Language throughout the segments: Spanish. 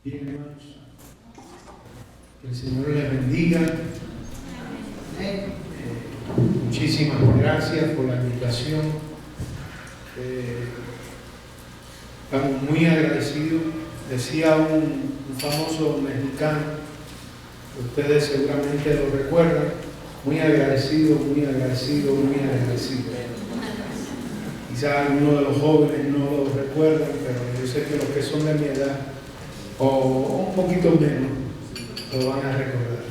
Bien, hermanos, que el Señor les bendiga. Muchísimas gracias por la invitación. Estamos muy agradecidos. Decía un famoso mexicano, ustedes seguramente lo recuerdan, muy agradecido, muy agradecido, muy agradecido. Quizás algunos de los jóvenes no lo recuerdan, pero yo sé que los que son de mi edad o un poquito menos lo van a recordar.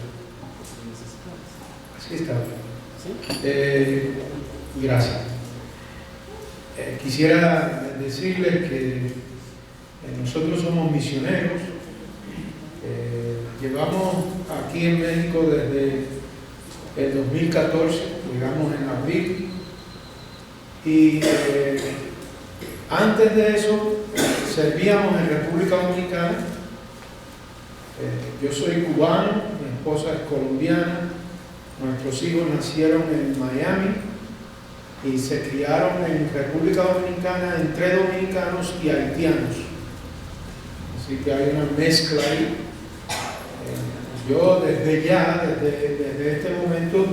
Así está. Gracias. Quisiera decirles que nosotros somos misioneros. Llevamos aquí en México desde el 2014, llegamos en abril, y antes de eso servíamos en República Dominicana. Yo soy cubano, mi esposa es colombiana, nuestros hijos nacieron en Miami y se criaron en República Dominicana entre dominicanos y haitianos. Así que hay una mezcla ahí. Yo desde este momento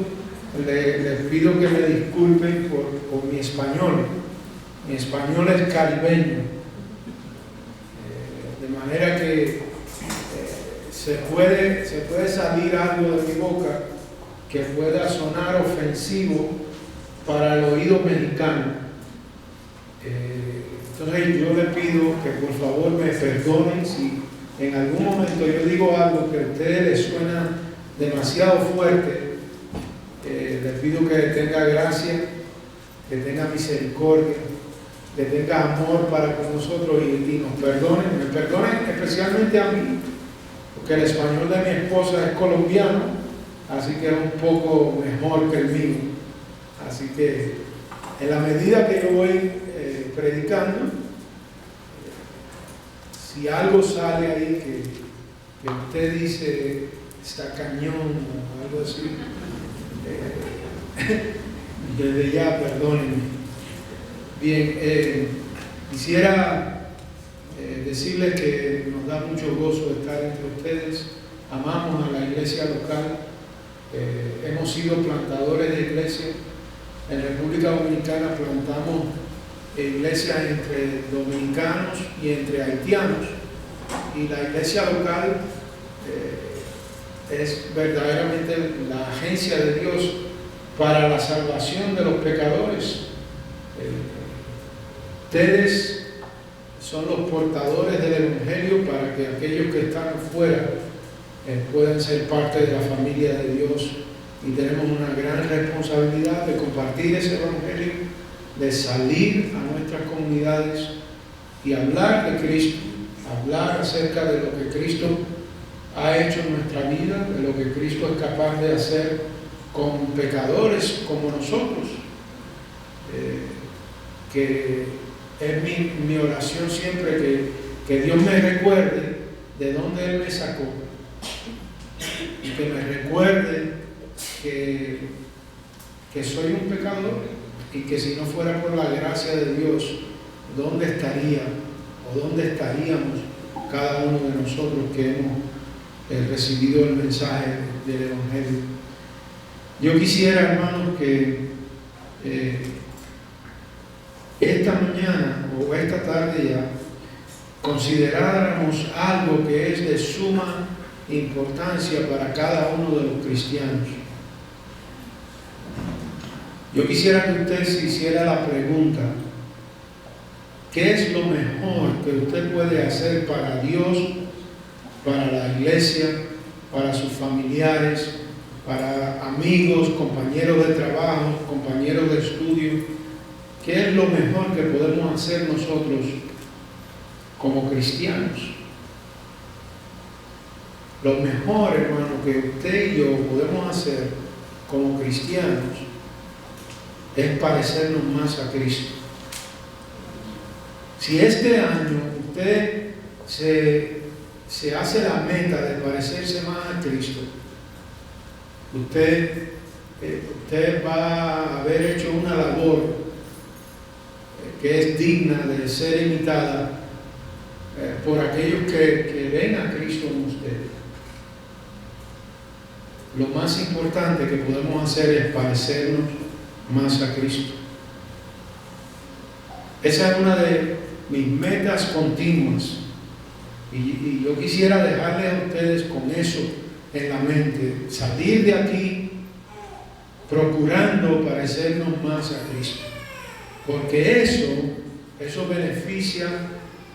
les pido que me disculpen por mi español. Mi español es caribeño. De manera que se puede salir algo de mi boca que pueda sonar ofensivo para el oído mexicano. Entonces yo les pido que por favor me perdonen si en algún momento yo digo algo que a ustedes les suena demasiado fuerte. Les pido que tenga gracia, que tenga misericordia, que tenga amor para con nosotros y nos perdonen. Me perdonen especialmente a mí, porque el español de mi esposa es colombiano, así que es un poco mejor que el mío. Así que en la medida que yo voy predicando, si algo sale ahí que usted dice está cañón o algo así, desde ya perdónenme. Bien, quisiera decirles que nos da mucho gozo estar entre ustedes. Amamos a la iglesia local. Hemos sido plantadores de iglesia. En República Dominicana plantamos iglesias entre dominicanos y entre haitianos, y la iglesia local es verdaderamente la agencia de Dios para la salvación de los pecadores. Ustedes son los portadores del evangelio para que aquellos que están afuera puedan ser parte de la familia de Dios, y tenemos una gran responsabilidad de compartir ese evangelio, de salir a nuestras comunidades y hablar de Cristo, hablar acerca de lo que Cristo ha hecho en nuestra vida, de lo que Cristo es capaz de hacer con pecadores como nosotros. Que es mi oración siempre que Dios me recuerde de dónde Él me sacó, y que me recuerde que soy un pecador, y que si no fuera por la gracia de Dios, ¿dónde estaría o dónde estaríamos cada uno de nosotros que hemos recibido el mensaje del evangelio? Yo quisiera, hermanos, que esta mañana o esta tarde ya consideráramos algo que es de suma importancia para cada uno de los cristianos. Yo quisiera que usted se hiciera la pregunta: ¿qué es lo mejor que usted puede hacer para Dios, para la iglesia, para sus familiares, para amigos, compañeros de trabajo, compañeros de estudio? ¿Qué es lo mejor que podemos hacer nosotros como cristianos? Lo mejor, hermano, que usted y yo podemos hacer como cristianos es parecernos más a Cristo. Si este año usted se hace la meta de parecerse más a Cristo, usted va a haber hecho una labor que es digna de ser imitada por aquellos que ven a Cristo en usted. Lo más importante que podemos hacer es parecernos más a Cristo. Esa es una de mis metas continuas. Y yo quisiera dejarles a ustedes con eso en la mente. Salir de aquí procurando parecernos más a Cristo. Porque eso beneficia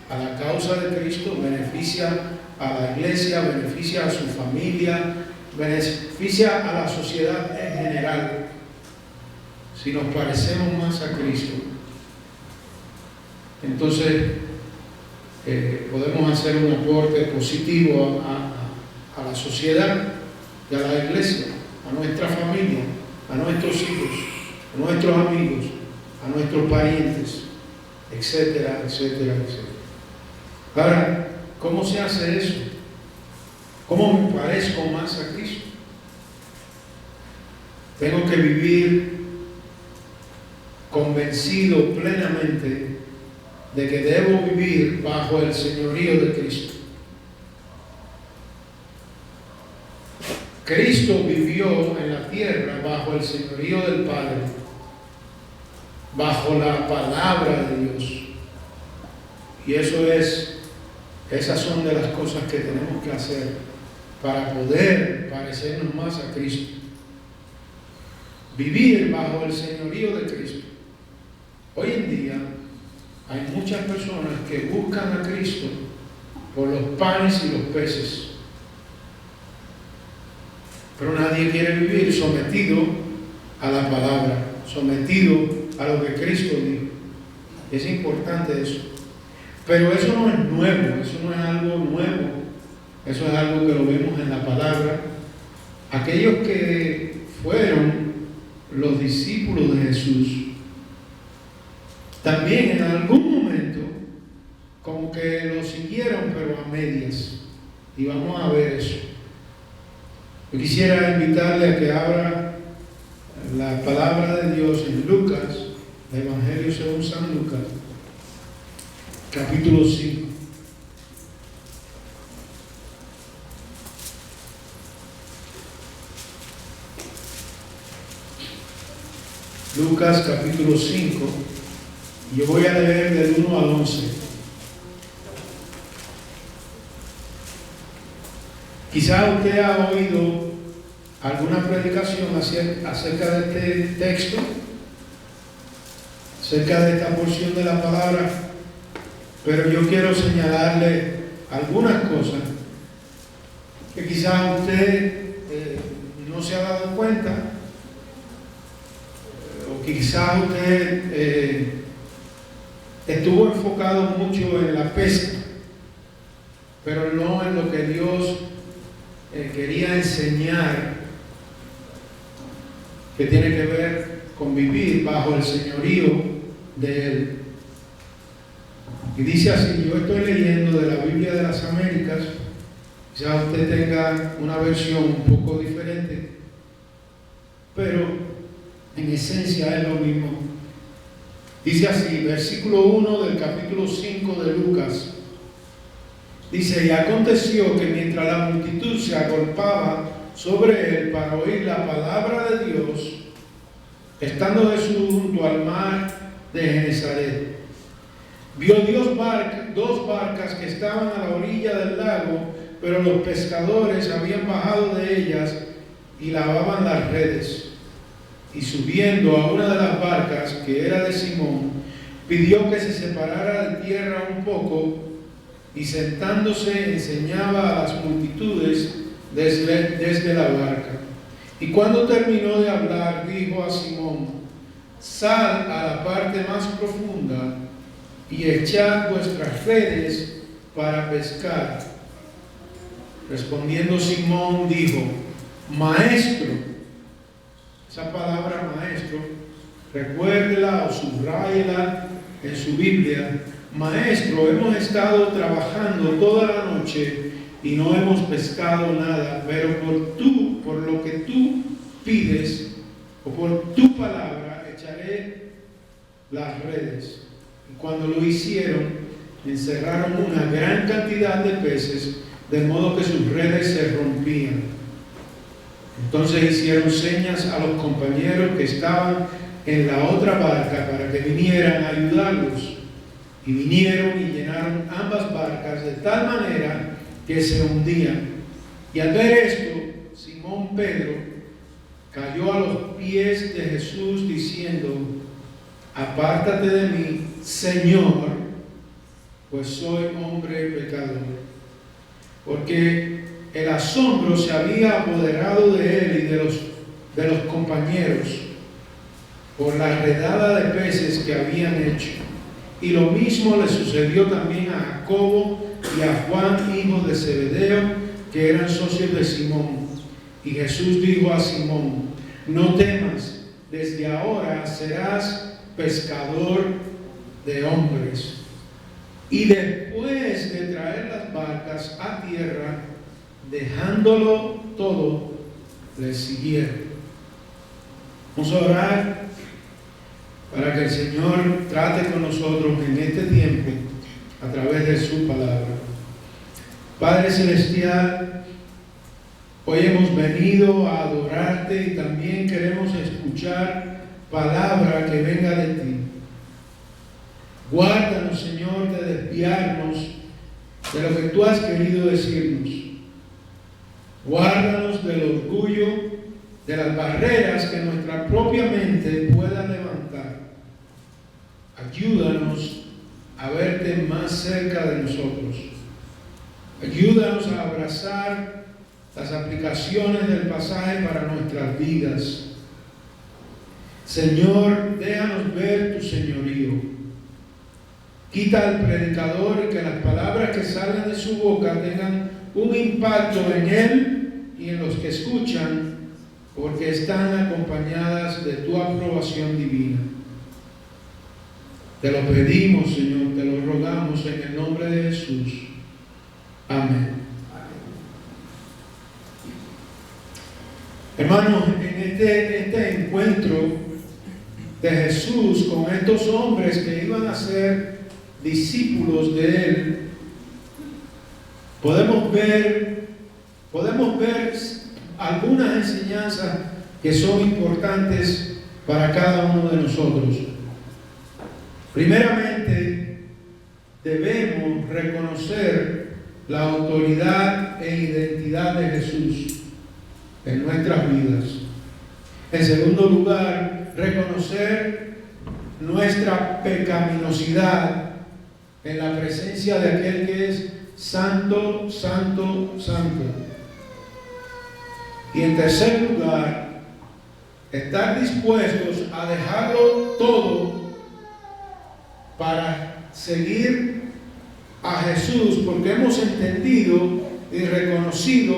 a la causa de Cristo, beneficia a la iglesia, beneficia a su familia, beneficia a la sociedad en general. Si nos parecemos más a Cristo, entonces podemos hacer un aporte positivo a la sociedad y a la iglesia, a nuestra familia, a nuestros hijos, a nuestros amigos, a nuestros parientes, etcétera, etcétera, etcétera. Ahora, ¿cómo se hace eso? ¿Cómo me parezco más a Cristo? Tengo que vivir convencido plenamente de que debo vivir bajo el señorío de Cristo. Cristo vivió en la tierra bajo el señorío del Padre, bajo la palabra de Dios. Y esas son de las cosas que tenemos que hacer para poder parecernos más a Cristo. Vivir bajo el señorío de Cristo. Hoy en día hay muchas personas que buscan a Cristo por los panes y los peces. Pero nadie quiere vivir sometido a la palabra, sometido a lo que Cristo dijo. Es importante eso. Pero eso no es nuevo, eso no es algo nuevo. Eso es algo que lo vemos en la palabra. Aquellos que fueron los discípulos de Jesús, también en algún momento como que lo siguieron, pero a medias. Y vamos a ver eso. Yo quisiera invitarle a que abra la palabra de Dios en Lucas, el Evangelio según San Lucas, capítulo 5. Lucas capítulo 5, yo voy a leer del 1 al 11. Quizá usted ha oído alguna predicación acerca de este texto, acerca de esta porción de la palabra, pero yo quiero señalarle algunas cosas que quizá usted no se ha dado cuenta, o quizá usted estuvo enfocado mucho en la pesca, pero no en lo que Dios quería enseñar, que tiene que ver con vivir bajo el señorío de Él. Y dice así, yo estoy leyendo de la Biblia de las Américas, ya usted tenga una versión un poco diferente, pero en esencia es lo mismo. Dice así, versículo 1 del capítulo 5 de Lucas. Dice, y aconteció que mientras la multitud se agolpaba sobre él para oír la palabra de Dios, estando Jesús junto al mar de Genesaret, vio dos barcas que estaban a la orilla del lago, pero los pescadores habían bajado de ellas y lavaban las redes. Y subiendo a una de las barcas, que era de Simón, pidió que se separara de tierra un poco, y sentándose enseñaba a las multitudes desde la barca. Y cuando terminó de hablar, dijo a Simón, sal a la parte más profunda y echad vuestras redes para pescar. Respondiendo Simón dijo, Maestro, esa palabra maestro, recuérdela o subráyela en su Biblia. Maestro, hemos estado trabajando toda la noche y no hemos pescado nada, pero por lo que tú pides, o por tu palabra, echaré las redes. Y cuando lo hicieron, encerraron una gran cantidad de peces, de modo que sus redes se rompían. Entonces hicieron señas a los compañeros que estaban en la otra barca para que vinieran a ayudarlos. Y vinieron y llenaron ambas barcas de tal manera que se hundían. Y al ver esto, Simón Pedro cayó a los pies de Jesús diciendo: apártate de mí, Señor, pues soy hombre pecador. Porque el asombro se había apoderado de él y de los compañeros por la redada de peces que habían hecho. Y lo mismo le sucedió también a Jacobo y a Juan, hijos de Zebedeo, que eran socios de Simón. Y Jesús dijo a Simón: no temas, desde ahora serás pescador de hombres. Y después de traer las barcas a tierra, dejándolo todo, les siguieron. Vamos a orar para que el Señor trate con nosotros en este tiempo a través de su palabra. Padre Celestial, hoy hemos venido a adorarte y también queremos escuchar palabra que venga de ti. Guárdanos, Señor, de desviarnos de lo que tú has querido decirnos. Guárdanos del orgullo, de las barreras que nuestra propia mente pueda levantar. Ayúdanos a verte más cerca de nosotros. Ayúdanos a abrazar las aplicaciones del pasaje para nuestras vidas. Señor, déjanos ver tu señorío. Quita al predicador y que las palabras que salgan de su boca tengan un impacto en él y en los que escuchan, porque están acompañadas de tu aprobación divina. Te lo pedimos, Señor, te lo rogamos en el nombre de Jesús. Amén. Hermanos, en este encuentro de Jesús con estos hombres que iban a ser discípulos de Él, podemos ver algunas enseñanzas que son importantes para cada uno de nosotros. Primeramente, debemos reconocer la autoridad e identidad de Jesús en nuestras vidas. En segundo lugar, reconocer nuestra pecaminosidad en la presencia de aquel que es santo, santo, santo. Y en tercer lugar, estar dispuestos a dejarlo todo para seguir a Jesús, porque hemos entendido y reconocido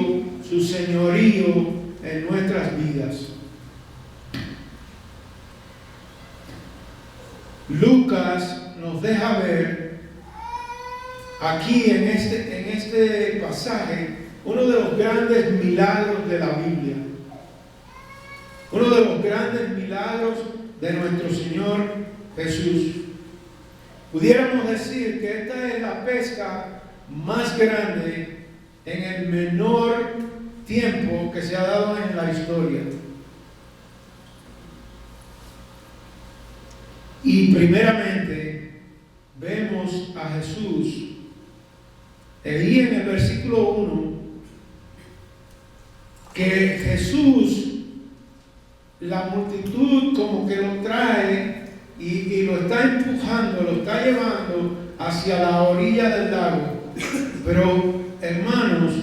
su señorío en nuestras vidas. Lucas nos deja ver aquí en este pasaje uno de los grandes milagros de la Biblia, uno de los grandes milagros de nuestro Señor Jesús. Pudiéramos decir que esta es la pesca más grande en el menor tiempo que se ha dado en la historia. Y primeramente vemos a Jesús, ahí en el versículo 1, que Jesús, la multitud como que lo trae y lo está empujando, lo está llevando hacia la orilla del lago. Pero hermanos,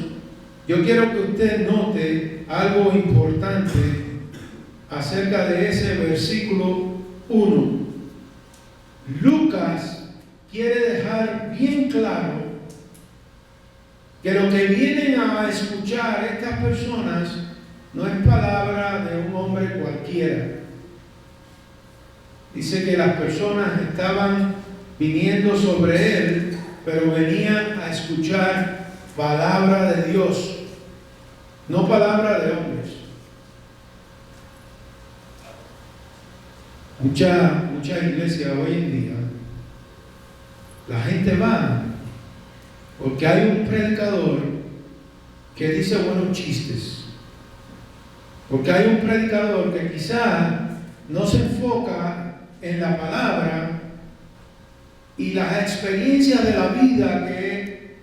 yo quiero que usted note algo importante acerca de ese versículo 1. Lucas quiere dejar bien claro que lo que vienen a escuchar estas personas no es palabra de un hombre cualquiera. Dice que las personas estaban viniendo sobre él, pero venían a escuchar palabra de Dios, no palabra de hombres. Muchas iglesias hoy en día La gente va porque hay un predicador que dice buenos chistes. Porque hay un predicador que quizá no se enfoca en la palabra y las experiencias de la vida que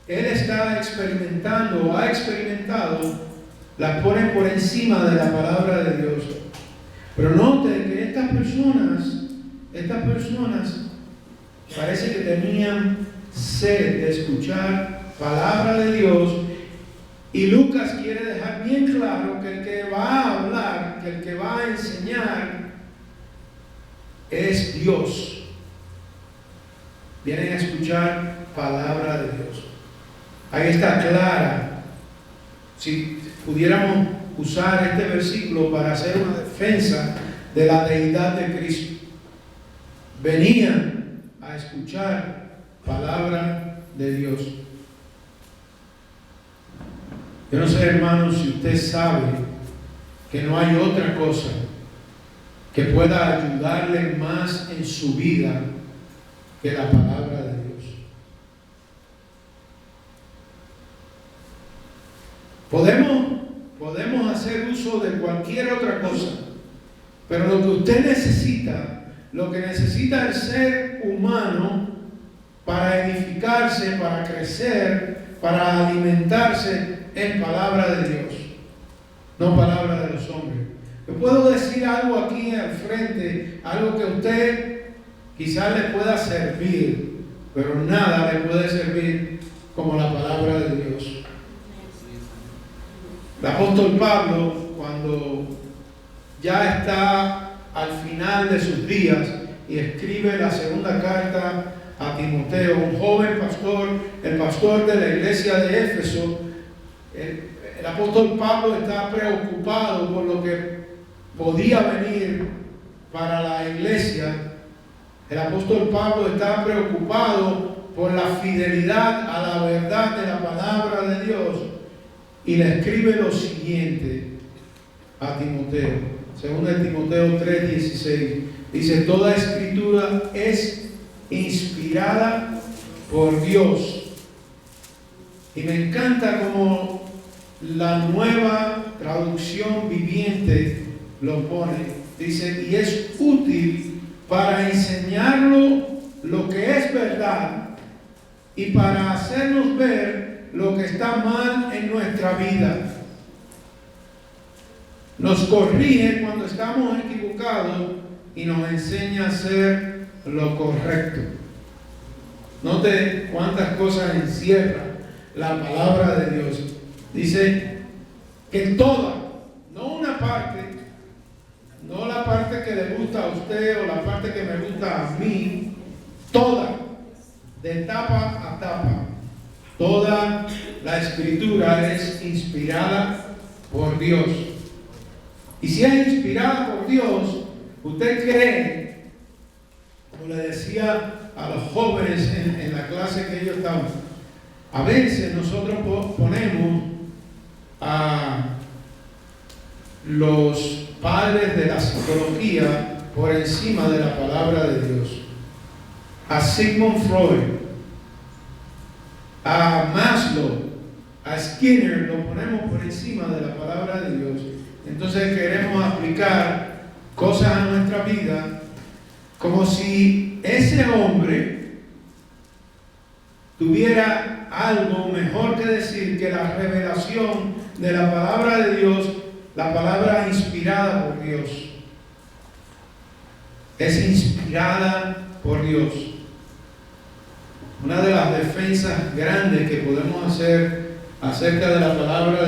él está experimentando o ha experimentado, las pone por encima de la palabra de Dios. Pero noten que estas personas parece que tenían sed de escuchar palabra de Dios, y Lucas quiere dejar bien claro que el que va a hablar, que el que va a enseñar es Dios. Vienen a escuchar palabra de Dios. Ahí está clara. Si pudiéramos usar este versículo para hacer una defensa de la deidad de Cristo, venían a escuchar palabra de Dios. Yo no sé, hermanos, si usted sabe que no hay otra cosa que pueda ayudarle más en su vida que la palabra de Dios. Podemos hacer uso de cualquier otra cosa, pero lo que usted necesita, lo que necesita el ser humano para edificarse, para crecer, para alimentarse, es palabra de Dios, no palabra de los hombres. Yo puedo decir algo aquí al frente, algo que a usted quizás le pueda servir, pero nada le puede servir como la palabra de Dios. El apóstol Pablo, cuando ya está al final de sus días y escribe la segunda carta a Timoteo, un joven pastor, el pastor de la iglesia de Éfeso, el apóstol Pablo está preocupado por lo que podía venir para la iglesia. El apóstol Pablo está preocupado por la fidelidad a la verdad de la palabra de Dios y le escribe lo siguiente a Timoteo. Según el Timoteo 3:16, dice: toda escritura es inspirada por Dios. Y me encanta como la nueva traducción viviente lo pone. Dice: y es útil para enseñarlo lo que es verdad y para hacernos ver lo que está mal en nuestra vida. Nos corrige cuando estamos equivocados y nos enseña a hacer lo correcto. Note cuántas cosas encierra la palabra de Dios. Dice que toda, no una parte, no la parte que le gusta a usted o la parte que me gusta a mí, toda, de tapa a tapa, toda la escritura es inspirada por Dios. Y si es inspirada por Dios, usted cree, como le decía a los jóvenes en la clase que ellos estaban, a veces nosotros ponemos a los padres de la psicología por encima de la palabra de Dios. A Sigmund Freud, a Maslow, a Skinner, lo ponemos por encima de la palabra de Dios. Entonces queremos aplicar cosas a nuestra vida como si ese hombre tuviera algo mejor que decir que la revelación de la palabra de Dios, la palabra inspirada por Dios. Es inspirada por Dios. Una de las defensas grandes que podemos hacer acerca de la palabra